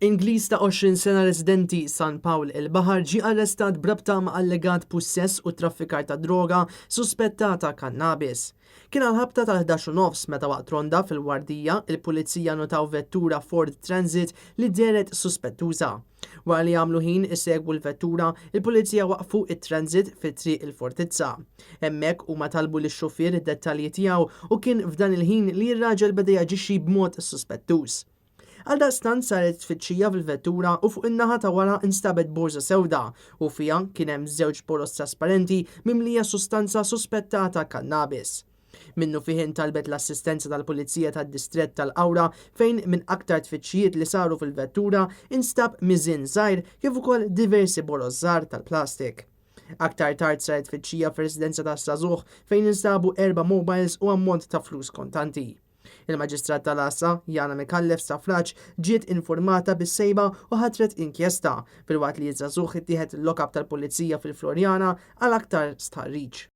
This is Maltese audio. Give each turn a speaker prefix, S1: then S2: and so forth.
S1: Ingliż ta' 20 sena residenti San Pawl il-Baħar ġie arrestat brabta ma' allegat possess u traffikar ta' droga suspettata kannabis. Kien għal-ħabta tal-11 meta waqt ronda fil-wardija il-pulizija notaw vettura Ford Transit li deret suspettuża. Wara li għamlu ħin isegwu l-vettura, il-pulizija waqfu it-transit fit-triq il-Fortizza. Hemmhekk huma talbu lix-xufier id-dettalji tiegħu u kien f'dan il-ħin li r-raġel beda jaġixxi b'mod suspettuż. Għaldaqstant saret tfittxija fil-vettura u fuq in-naħa ta' wara instabet borża sewda u fiha kien hemm żewġ boros trasparenti mimlija sustanza suspettata kannabis. Minnu fiħin talbet l-assistenza tal-Pulizija tad-Distrett tal-Awra fejn minn aktar tfittxijiet li saru fil-vettura instab miżin żgħir kif ukoll diversi boros żgħar tal-plastik. Aktar tard saret tfittxija fir-residenza ta' Sażuħ fejn instabu 4 mobiles u ammont ta' flus kontanti. Il-Maġistrat tal-Assa, Jana Mikallef Safraġ, ġiet informata bis-sejba u ħatret inkjesta filwaqt li Żagħżugħ ittieħed il-lokab tal-Pulizija fil-Florjana għal aktar starriġ.